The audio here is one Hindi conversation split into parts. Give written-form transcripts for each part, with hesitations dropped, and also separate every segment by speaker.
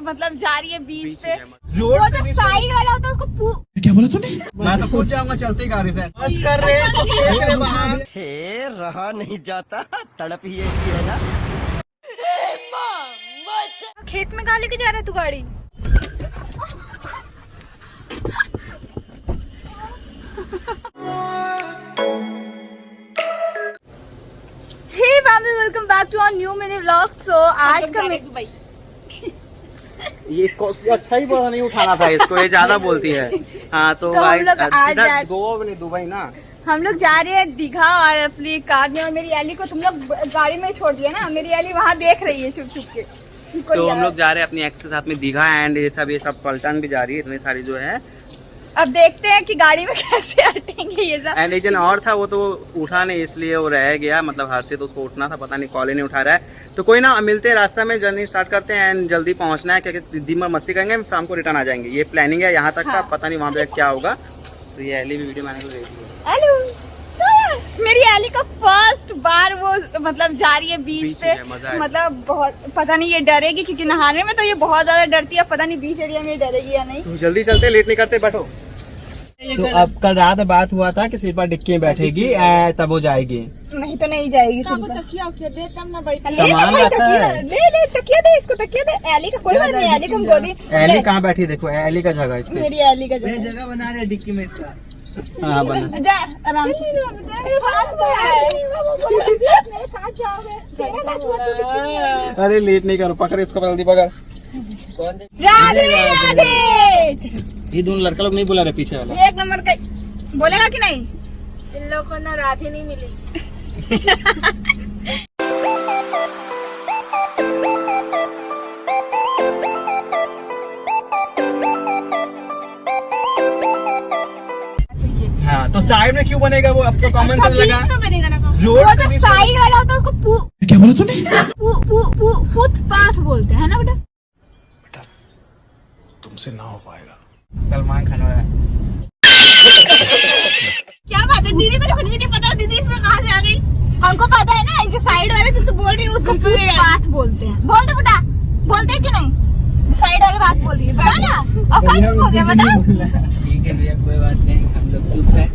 Speaker 1: मतलब जा रही है बीच पे,
Speaker 2: रोड
Speaker 1: वो जो साइड वाला होता है उसको
Speaker 2: क्या बोला तूने? मैं तो पूछ जाऊंगा चलती गाड़ी से। बस कर रहे
Speaker 3: हे रहा नहीं जाता, तड़प ही ऐसी है ना।
Speaker 1: खेत में कहाँ लेके जा रहा है तू गाड़ी? Hey family, welcome back to our new mini vlog. So आज का
Speaker 2: ये अच्छा ही बोला नहीं उठाना था इसको, ये ज्यादा बोलती है। हाँ तो
Speaker 1: हम लोग आज
Speaker 2: गोवा में दुबई ना,
Speaker 1: हम लोग जा रहे हैं दीघा और अपनी कार में, और मेरी एली को तुम लोग गाड़ी में छोड़ दिया ना। मेरी एली वहाँ देख रही है छुप छुप के।
Speaker 2: तो हम लोग जा रहे हैं अपनी एक्स के साथ में दीघा, एंड ये सब पलटन भी जा रही है, इतनी सारी जो है।
Speaker 1: अब देखते हैं कि गाड़ी में कैसे हटेंगे ये सब।
Speaker 2: एंड एक जन और था, वो तो उठा नहीं, इसलिए वो रह गया। मतलब हर से तो उसको उठना था, पता नहीं कॉल ही नहीं उठा रहा है। तो कोई ना, मिलते हैं रास्ता में, जर्नी स्टार्ट करते हैं एंड जल्दी पहुंचना है क्योंकि दिन में मस्ती करेंगे, शाम को रिटर्न आ जाएंगे। ये प्लानिंग है यहाँ तक का। पता नहीं वहाँ पे क्या होगा। तो ये एली भी वीडियो मैंने को देखी है।
Speaker 1: हेलो, मेरी एली का फर्स्ट बार वो मतलब जा रही है बीच पे। मतलब बहुत पता नहीं ये डरेगी, क्योंकि नहाने में तो ये बहुत ज्यादा डरती है। पता नहीं बीच एरिया में डरेगी या नहीं।
Speaker 2: तो जल्दी चलते, लेट नहीं करते, बैठो। तो अब कल रात बात हुआ था कि सिर्फ डिक्की में बैठेगी तब वो जाएगी।
Speaker 1: नहीं तो नहीं जाएगी।
Speaker 4: तकिया दे तब ना बैठ।
Speaker 2: सामान रखा है।
Speaker 1: ले तकिया दे इसको, तकिया दे। एली का कोई बात नहीं, एली को गोदी।
Speaker 2: एली कहाँ बैठी देखो, एली का जगह इस पे।
Speaker 1: मेरी एली का
Speaker 4: जगह बना रहे डिक्की में इसका।
Speaker 2: हाँ बना।
Speaker 1: जा आराम से। मेरे साथ जाओगे।
Speaker 2: अरे लेट नहीं करो, पकड़ इसको, जल्दी पकड़।
Speaker 1: राधे राधे।
Speaker 2: ये दोनों लड़का लोग नहीं बुला रहे पीछे वाला।
Speaker 1: एक नंबर का बोलेगा कि नहीं?
Speaker 4: इन लोगों को ना राधे नहीं मिली।
Speaker 2: हाँ तो साइड में क्यों बनेगा वो? आपको कॉमन सेंस लगा।
Speaker 4: बनेगा ना
Speaker 2: रोड
Speaker 1: वो जो साइड वाला होता है उसको
Speaker 2: क्या बोला तूने?
Speaker 1: फुटपाथ बोलते हैं ना बेटा।
Speaker 5: तुमसे ना हो पाएगा।
Speaker 2: सलमान खान वाला।
Speaker 4: क्या बात है दीदी, मेरे को नहीं पता दीदी इसमें कहाँ से आ गई।
Speaker 1: हमको पता है ना, जो साइड वाले तुझसे बोल रही है उसको फुटपाथ बोलते हैं। बोल दो बेटा, बोलते हैं कि नहीं? साइड वाले बात बोल रही है, बता ना। अब कहाँ चुप हो गया बता।
Speaker 6: ठीक है भैया, कोई बात नहीं, हम लोग चुप है।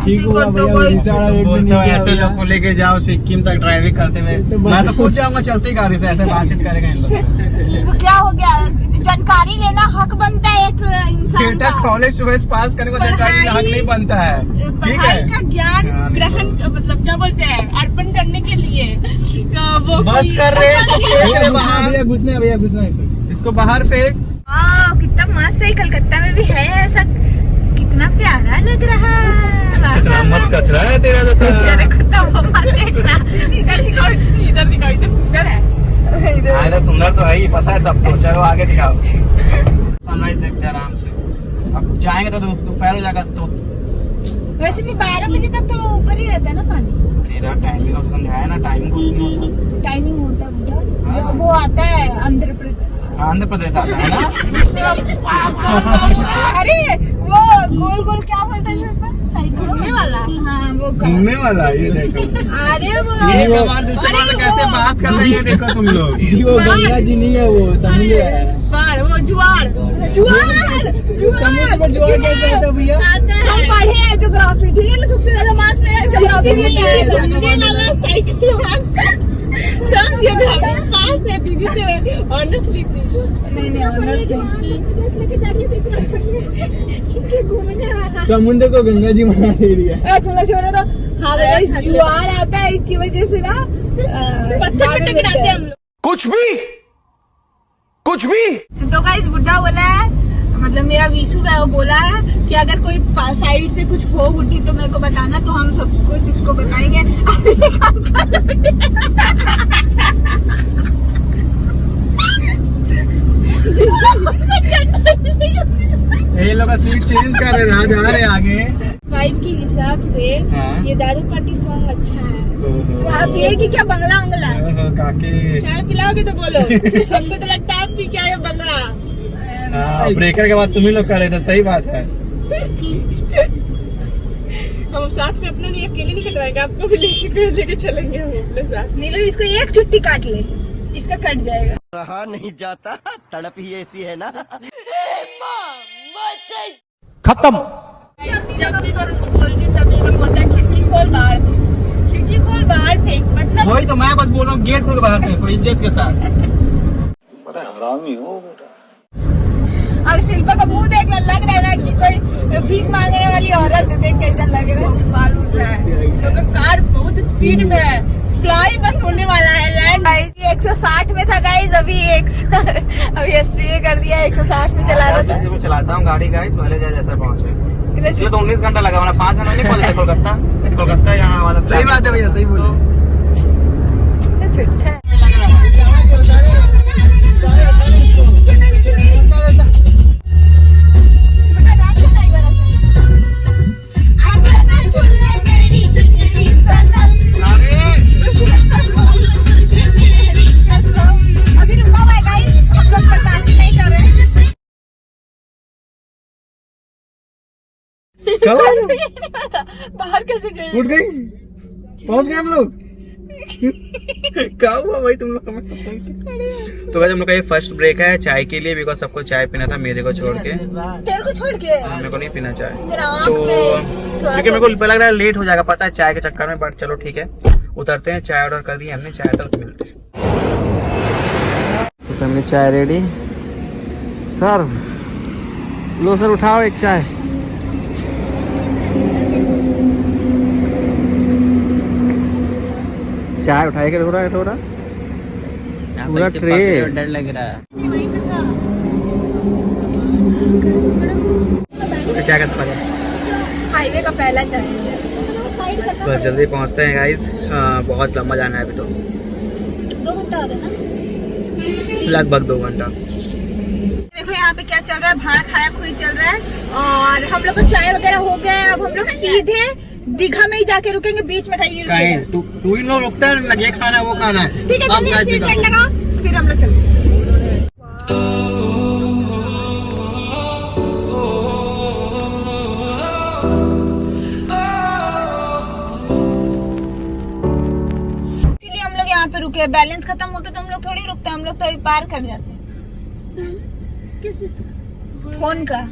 Speaker 2: ठीक हुआ भैया, ऐसे लोग को लेके जाओ सिक्किम तक ड्राइविंग करते हुए। मैं तो पूछ जाऊंगा चलती गाड़ी से, ऐसे बातचीत करेगा इन लोग से।
Speaker 1: तो क्या हो गया? जानकारी लेना हक बनता है एक इंसान का।
Speaker 2: कॉलेज पास करने को जानकारी हक नहीं बनता है, ठीक है?
Speaker 4: का ज्ञान ग्रहण मतलब क्या बोलते हैं, अर्पण करने के लिए वो
Speaker 2: बस कर रहे हैं।
Speaker 5: घुसना
Speaker 2: इसको बाहर फेंक।
Speaker 1: कितना मस्त है, कलकत्ता में भी है ऐसा। कितना प्यारा लग रहा है।
Speaker 2: कितना मस्त कचरा है तेरा जैसा।
Speaker 4: इधर दिखाओ, इधर सुंदर है।
Speaker 2: इधर सुंदर तो है ही, पता है सबको। चलो आगे दिखाओ। सनराइज देखते हैं आराम से। अब जाएंगे तो दोपहर हो जाएगा। तो
Speaker 1: वैसे भी 12 बजे तक तो ऊपर ही रहता है ना पानी।
Speaker 2: तेरा टाइमिंग का समझाया ना, टाइमिंग कुछ नहीं होता।
Speaker 1: टाइमिंग होता है बेटा, जो वो आता है आंध्र प्रदेश आता है ना। अरे वो गोल गोल क्या बोलते हैं
Speaker 4: घूमने वाला।
Speaker 1: हाँ वो
Speaker 2: घूमने वाला, ये देखो।
Speaker 1: अरे वो
Speaker 2: दूसरे बार कैसे बात कर रही है, देखो तुम लोग।
Speaker 5: वो गंगा जी नहीं है, वो समुद्र है।
Speaker 4: बाढ़, वो जुआर
Speaker 5: कैसे आता भैया?
Speaker 1: हम पढ़े हैं ज्योग्राफी, ठीक है ना? सबसे ज्यादा मार्क्स मेरा ज्योग्राफी में आया था।
Speaker 4: साइकिल सब ज्योग्राफी पास है दीदी से ऑनर्स ली थी।
Speaker 1: नहीं ऑनर्स प्रदेश लेके जा रही है घूमने वाला।
Speaker 5: समुद्र को गंगा जी मना दे रही है।
Speaker 1: तुम लोग छोड़ो तो। हाँ जुआर आता है, इसकी वजह से ना
Speaker 4: पत्थर पे टकराते हैं हम लोग।
Speaker 5: कुछ भी
Speaker 1: तो गाइस बुड्ढा बोला है, मतलब मेरा वीसू है, वो बोला है कि अगर कोई साइड से कुछ हो उठी तो मेरे को बताना, तो हम सब कुछ उसको बताएंगे।
Speaker 2: ये लोग सीट चेंज कर रहे हैं, जा रहे आगे।
Speaker 4: 5 के हिसाब से
Speaker 2: हाँ?
Speaker 4: ये दारू पार्टी सॉन्ग अच्छा है।
Speaker 1: आप ये कि क्या बंगला उंगला
Speaker 2: काके
Speaker 4: चाय पिलाओगे तो बोलो। हमको तो लगता है आप पी के आए हो बंगला।
Speaker 2: ब्रेकर के बाद तुम ही लोग कर रहे थे, सही बात है।
Speaker 4: हम साथ में अपना नहीं अकेले नहीं कटवाएंगे, आपको भी लेके चलेंगे हम अपने साथ।
Speaker 1: नीलू इसको एक छुट्टी काट ले। इसका कट जाएगा।
Speaker 3: रहा नहीं जाता, तड़प ही ऐसी है ना।
Speaker 5: खत्म।
Speaker 4: जब भी करो बोलती तब ये लोग बोलते हैं खिड़की खोल बाहर फेंक, खिड़की खोल बाहर फेंक, मतलब
Speaker 2: वही तो मैं बस बोल रहा हूँ, गेट खोल के बाहर फेंको इज्जत के साथ।
Speaker 7: बड़ा हरामी हो बेटा।
Speaker 1: और शिल्पा का मुंह देख लग रहा है ना कि कोई भीख मांगने वाली औरत देख कैसा लग रहा है।
Speaker 4: बाल उठ रहा है, क्योंकि कार बहुत स्पीड में है, फ्लाई बस होने वाला है, लैंड।
Speaker 1: गाइस ये 160 में था गाइस, अभी 80 में कर दिया, 160 में चला रहा था।
Speaker 2: मैं चलाता हूँ गाड़ी गाइस, पहले जैसे पहुँचे इसलिए तो 19 घंटा लगा, 5 घंटा नहीं पहुंचे कोलकाता यहाँ वाला।
Speaker 5: सही बात है भैया, सही बोलो।
Speaker 1: अभी रुका हुआ है गाइस, हम लोग बदमाशी नहीं कर रहे। बाहर कैसे गए?
Speaker 5: उठ गई, पहुंच गए हम लोग।
Speaker 2: क्या हुआ भाई तुम लोग का? तो सही था। तो गाइस हम लोग का ये फर्स्ट ब्रेक है चाय के लिए, बिकॉज सबको चाय पीना था, मेरे को छोड़ के।
Speaker 1: तेरे को छोड़ के
Speaker 2: मेरे को नहीं पीना चाय,
Speaker 1: मेरा आँख
Speaker 2: तो
Speaker 1: में थोड़ा
Speaker 2: क्योंकि मेरे को लग रहा है लेट हो जाएगा, पता है चाय के चक्कर में। बट चलो ठीक है, उतरते हैं। चाय ऑर्डर कर दी हमने, चाय तक मिलते हैं। तो फैमिली चाय रेडी, सर्व। लो सर उठाओ एक चाय। चाय उठाए के थोड़ा थोड़ा पूरा ट्रे।
Speaker 6: डर लग रहा है।
Speaker 2: चाय का सफर है,
Speaker 1: हाईवे का पहला चाय।
Speaker 2: बस जल्दी पहुंचते हैं गाइस, बहुत लंबा जाना है अभी तो,
Speaker 1: 2 घंटा हो रहा है ना,
Speaker 2: लगभग 2 घंटा।
Speaker 1: देखो यहाँ पे क्या चल रहा है, भाड़ खाया खुई चल रहा है। और हम लोग को चाय वगैरह हो गया है, अब हम लोग सीधे दीघा में ही जाके रुकेंगे, बीच में कहीं
Speaker 2: कहीं तू ही लोग रुकता है, ये खाना वो खाना है।
Speaker 1: ठीक है,
Speaker 2: अब
Speaker 1: जल्दी
Speaker 2: गाइस
Speaker 1: सीट
Speaker 2: निकलते हैं।
Speaker 1: लगाओ, फिर हम लोग चलते हैं। इसीलिए हम लोग यहाँ पे रुके, बैलेंस खत्म होता तो हम लोग थोड़ी रुकते, हम लोग तो अभी पार कर जाते।
Speaker 8: किस चीज़ का?
Speaker 1: फोन का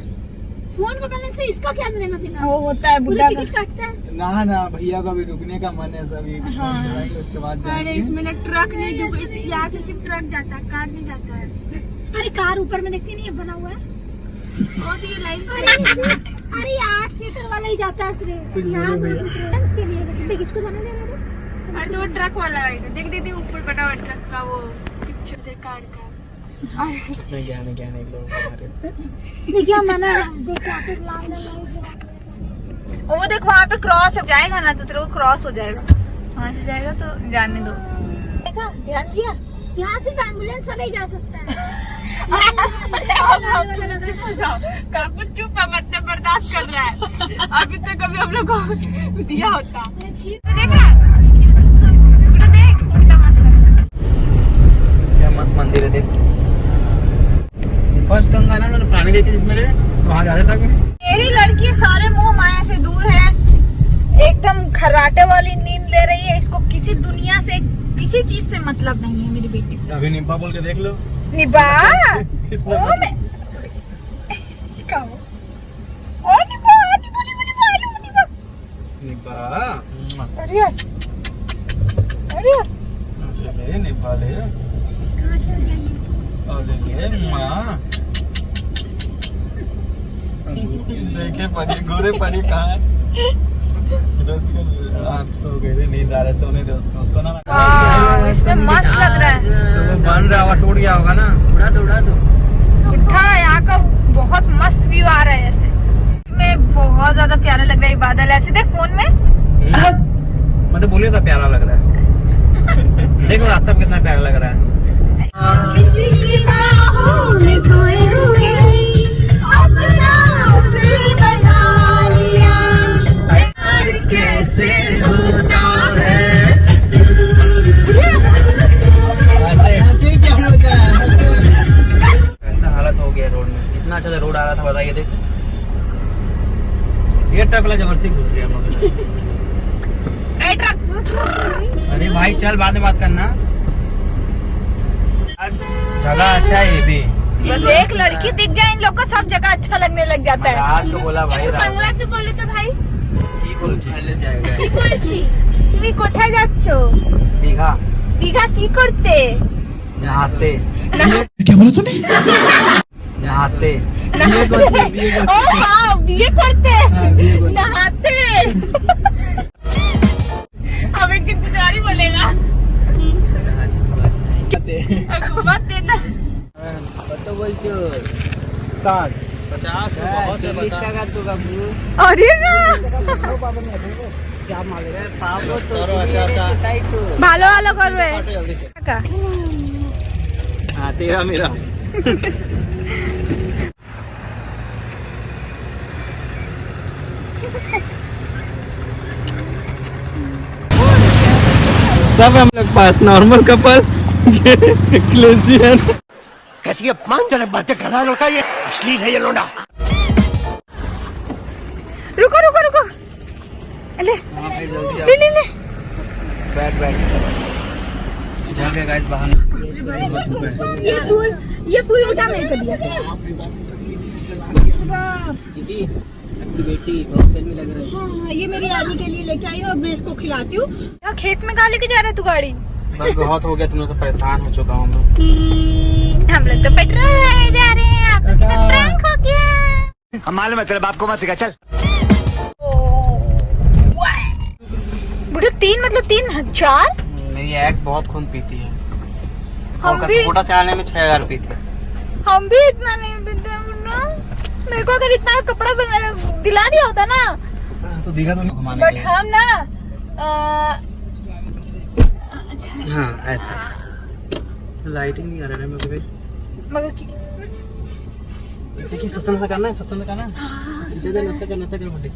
Speaker 8: फोन का बैलेंस है, इसका क्या लेना देना?
Speaker 1: वो होता है
Speaker 8: पूरे
Speaker 1: बुढ़ा
Speaker 8: टिकट
Speaker 1: का।
Speaker 8: काटता है।
Speaker 5: ना ना भैया का भी रुकने का मन है, सभी
Speaker 1: हाँ।
Speaker 5: चलाएंगे उसके बाद
Speaker 4: अरे
Speaker 5: जाएंगे।
Speaker 4: इसमें ना ट्रक नहीं, जो इस यहाँ से सिर्फ ट्रक जाता है, कार नहीं जाता है।
Speaker 8: अरे कार ऊपर में देखती नहीं है, बना हुआ है।
Speaker 4: और ये लाइन
Speaker 8: अरे ये 8 सीटर वाला ही जाता है सिर्फ, यहाँ बैलेंस के लिए। लेकिन देख इसको जाने दे रहा है।
Speaker 4: अरे तो वो ट्रक वाला आएगा, देख दीदी ऊपर बना हुआ ट्रक का वो पिक्चर कार का।
Speaker 2: नहीं गया नहीं लोग हमारे।
Speaker 8: देखिए मना है, देख यहाँ पे लाल लाल।
Speaker 1: वो देख वहाँ पे क्रॉस हो जाएगा ना, तो तेरे को क्रॉस हो जाएगा, वहाँ से जाएगा तो जाने दो। देखा, ध्यान दिया।
Speaker 8: यहाँ सिर्फ एम्बुलेंस वाला ही जा सकता है।
Speaker 4: चुप हो जाओ, काकू चुप है, मतलब बर्दाश्त कर रहा है। अभी तक कभी हम लोग को दिया होता।
Speaker 1: देख रहा है, बेटा देख, कितना मस्त लग रहा है।
Speaker 2: क्या मस्त मंदिर है, देख। फर्स्ट गंगा ना मैंने पानी देखी जिसमें वहाँ जाते था।
Speaker 1: मेरी लड़की सारे मोह माया से दूर है, एकदम खर्राटे वाली नींद ले रही है। इसको किसी दुनिया से, किसी चीज से मतलब नहीं है मेरी बेटी।
Speaker 2: अभी निब्बा बोल के देख लो।
Speaker 1: निब्बा ओ मैं क्या वो? ओ निब्बा
Speaker 2: निब्बा
Speaker 1: अरे यार, अरे यार,
Speaker 2: ले निब्बा ले,
Speaker 8: कहाँ से गया ये?
Speaker 2: ले माँ। देखे परी, गोरे परी कहाँ है? आप सो गए थे, नींद आ रहा है, सोने दे उसको ना।
Speaker 1: वाह, इसमें मस्त लग रहा है।
Speaker 2: तो वो बन रहा हुआ टूट गया होगा ना।
Speaker 6: उड़ा दो
Speaker 1: उठा, यहाँ का बहुत मस्त व्यू आ रहा है। ऐसे में बहुत ज्यादा प्यारा लग रहा है बादल, ऐसे देख फोन में।
Speaker 2: मैं तो बोलिए तो प्यारा लग रहा है। देखो रास्ता कितना प्यारा लग रहा है।
Speaker 1: किसी की बाहों में सोए हुए अपना असली बना लिया, प्यार कैसे होता है।
Speaker 5: ऐसे ही प्यार होता है।
Speaker 2: ऐसा हालत हो गया रोड में, इतना अच्छा रोड आ रहा था, बताइए। देख ये ट्रक वाला जबरदस्ती घुस गया हम लोग।
Speaker 1: ट्रक
Speaker 2: अरे भाई चल, बाद में बात करना। जगह अच्छा है ये भी।
Speaker 1: बस एक लड़की दिख जाए इन लोग को सब जगह अच्छा लगने लग जाता है।
Speaker 2: आज को बोला भाई
Speaker 4: বাংলাতে বলে তো ভাই
Speaker 2: কি বলছি
Speaker 4: কি বলছি তুমি কোথায় যাচ্ছ
Speaker 2: দীঘা
Speaker 4: দীঘা কি করতে
Speaker 2: नहाते नहाते
Speaker 4: ও হ্যাঁ বিয়ে করতে नहाते अब एक दिन गुजारी बोलेगा घुमाते ना
Speaker 6: কত বলছো
Speaker 5: 60
Speaker 2: 50 बहुत है
Speaker 6: 40 টাকা তো বাবু
Speaker 1: अरे ना
Speaker 6: পাবো তো
Speaker 2: करो अच्छा अच्छा
Speaker 6: তাই তো
Speaker 1: ভালো ভালো করবে
Speaker 2: जल्दी से
Speaker 1: কাকা।
Speaker 2: हाँ तेरा मेरा सब हम लोग पास नॉर्मल कपल ग्लेशियर
Speaker 3: कैसी अपमानजनक बातें कर रहा है लड़का, ये अश्लील है ये लोंडा।
Speaker 1: रुको रुको रुको ले ले ले ले
Speaker 2: बैठ बैठ जाके गाइस बाहर
Speaker 1: ये फूल उठा मैं कर दिया।
Speaker 6: दीदी आपकी बेटी बहुत गर्मी लग रही है
Speaker 1: हाँ, ये मेरी आली के लिए लेके आई हूँ, अब मैं इसको खिलाती हूँ। खेत में कहाँ लेके जा रहा है तू गाड़ी?
Speaker 2: बस बहुत हो गया, तुम लोग से परेशान हो चुका हूँ मैं।
Speaker 1: हम लोग तो पेट्रोल भराने जा रहे हैं, आप लोग के साथ प्रैंक हो गया।
Speaker 3: हम मालूम है तेरे बाप को मत सिखा, चल।
Speaker 1: बुढ़े 3 मतलब 3000?
Speaker 2: मेरी एक्स बहुत खून पीती है।
Speaker 1: हम भी
Speaker 2: छोटा से आने में 6000 पीती है।
Speaker 1: हम भी इतना नहीं पीते हैं मुन्ना। मेरे को अगर इतना कपड़ा दिला दिया होता ना,
Speaker 2: तो दीघा तो घुमाने
Speaker 1: बट
Speaker 2: गए।
Speaker 1: हम ना अच्छा
Speaker 2: हाँ ऐसा लाइटिंग नहीं आ रहा है मेरे को भी।
Speaker 1: मगर
Speaker 2: देखिए सस्ता नशा करना है, सस्ता नशा करना है। नशा कर बुड्ढी।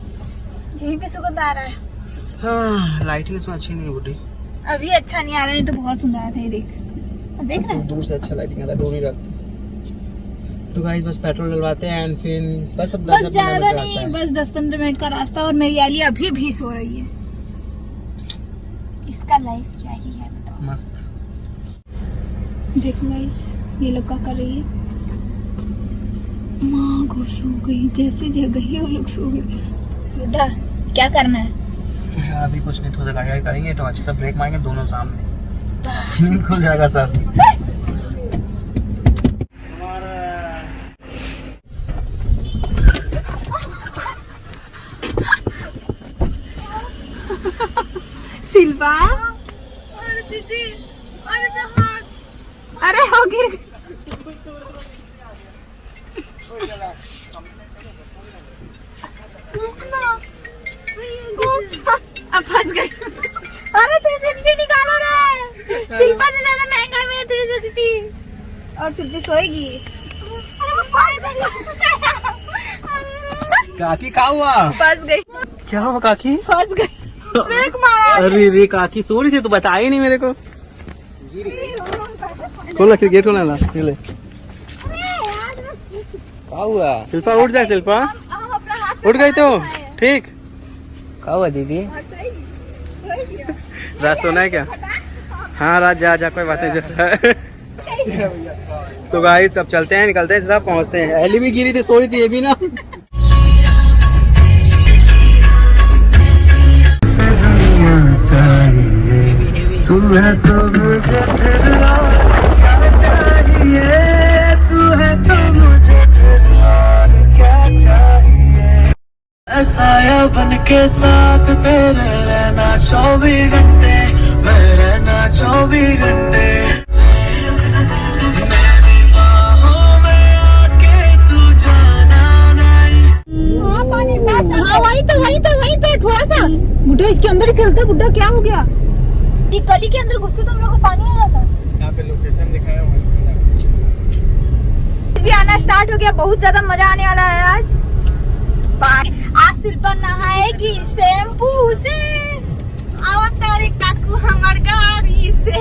Speaker 1: यहीं पे सुगंध आ रहा है।
Speaker 2: हाँ लाइटिंग इसमें अच्छी नहीं है बुड्ढी।
Speaker 1: अभी अच्छा नहीं आ रहा है, तो बहुत सुंदर था ये देख। अब देख रहे हैं?
Speaker 2: दूर से अच्छा लाइटिंग आता है, दूर ही रखते। तो गाइस बस पेट्रोल डलवाते हैं एंड फिर बस अब
Speaker 1: बस ज्यादा नहीं, बस 10-15 मिनट का रास्ता और मेरी आली अभी भी सो रही है। इसका लाइफ क्या ही है बताओ।
Speaker 2: मस्त।
Speaker 1: देखो गाइस ये लोग क्या कर रही है। माँ को सो गई, जैसे जगह वो लोग सो गए। बेटा क्या करना है?
Speaker 2: अभी कुछ नहीं, थोड़ा गाड़ी करेंगे तो अच्छे से ब्रेक मारेंगे दोनों सामने, नींद खुल जाएगा सब।
Speaker 1: सिल्वा
Speaker 4: अरे दीदी अरे मैं हाथ
Speaker 1: अरे हो गिर गई। अब फंस गई। अरे 360 निकालो रे, शिल्पा से ज्यादा महंगा है मेरा 360। और शिल्पी सोएगी।
Speaker 2: काकी क्या हुआ?
Speaker 1: फंस गई,
Speaker 2: क्या हुआ काकी?
Speaker 1: फंस गई, ब्रेक मारा।
Speaker 2: अरे रे काकी सो रही थी, तो बताई नहीं मेरे को। खोला फिर गेट खोला ना, ले।
Speaker 6: क्या हुआ
Speaker 2: शिल्पा उठ जा, शिल्पा
Speaker 1: हम अपना हाथ
Speaker 2: उठ गई तो ठीक।
Speaker 6: क्या हुआ दीदी
Speaker 2: रात सोना है क्या? हाँ रात जा जा, कोई बात नहीं जा। तो गाइस सब चलते हैं, निकलते हैं, सीधा पहुंचते हैं। एली भी गिरी थी, सो रही थी ये भी ना।
Speaker 3: साया बन के साथ तेरे रहना 24 घंटे, मैं रहना 24 घंटे। मेरी बाहों में आके तू जाना नहीं।
Speaker 1: हाँ वहीं पे थोड़ा सा बुढ़ा इसके अंदर ही चलता। बुढ़ा क्या हो गया? ये गली के अंदर घुसते तो हम लोग को पानी आ जाता।
Speaker 2: यहाँ पे लोकेशन दिखाया हुआ
Speaker 1: भी आना स्टार्ट हो गया, बहुत ज्यादा मजा आने वाला है आज। आज शिल्पा नहाएगी शैम्पू से।
Speaker 4: अवतारी काकू हमार गाड़ी से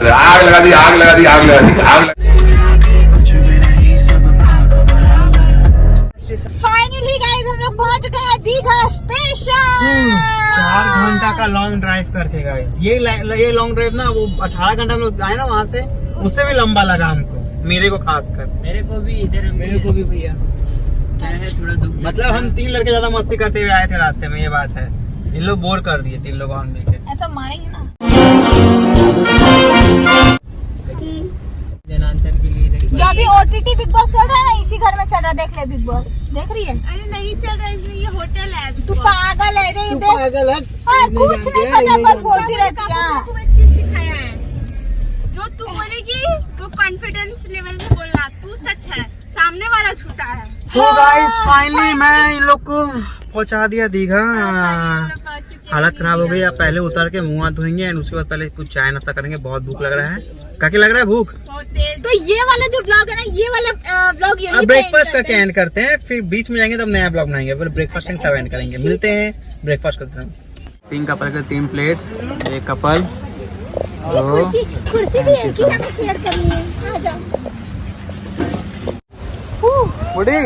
Speaker 7: आग लगा दी, आग लगा दी, आग लगा दी, आग लगा दी।
Speaker 1: फाइनली गाइस हम लोग पहुंच चुके हैं दीघा स्टेशन।
Speaker 2: 4 घंटा का लॉन्ग ड्राइव करके गाइस। ये लॉन्ग ड्राइव ना वो 18 घंटा हम लोग आए ना वहाँ से, उससे भी लंबा लगा हमको, मेरे को खासकर।
Speaker 6: मेरे को भी इधर
Speaker 2: मेरे को भी भैया
Speaker 6: क्या है थोड़ा दुख।
Speaker 2: मतलब हम 3 लड़के ज्यादा मस्ती करते हुए आए थे रास्ते में, ये बात है। इन लोग बोर कर दिए 3 लोग हम मिलके।
Speaker 1: ऐसा मारेंगे ना
Speaker 6: जनांतर के लिए इधर
Speaker 1: जो अभी OTT बिग बॉस चल रहा है ना, इसी घर में चल रहा है। देख ले बिग बॉस, देख रही है?
Speaker 4: अरे नहीं चल रहा है, इसमें ये होटल है।
Speaker 1: तू पागल है रे, देख
Speaker 2: पागल है,
Speaker 1: कुछ नहीं पता, बस बोलती रहती है।
Speaker 4: तू एक चीज सिखाया है, जो तू बोलेगी वो कॉन्फिडेंस लेवल में बोलना। तू सच है, सामने वाला झूठा है।
Speaker 2: तो गाइस फाइनली मैं इन लोग को पहुंचा दिया दीघा। हालत खराब हो गई। अब पहले उतर के मुंह हाथ धोएंगे एंड उसके बाद पहले कुछ चाय नाश्ता करेंगे। बहुत भूख लग रहा है। क्या लग रहा है भूख?
Speaker 1: तो ये वाला जो ब्लॉग है ना, ये वाला ब्लॉग यही
Speaker 2: ब्रेकफास्ट करके एंड करते हैं, फिर बीच में जाएंगे तब नया ब्लॉग बनाएंगे। फिर ब्रेकफास्ट तब एंड करेंगे। मिलते हैं ब्रेकफास्ट करते समय। 3 कपल के 3 प्लेट, 1 कपल।
Speaker 8: कुर्सी भी है कि हमें शेयर करनी है। आ जाओ।
Speaker 2: बुढ़ी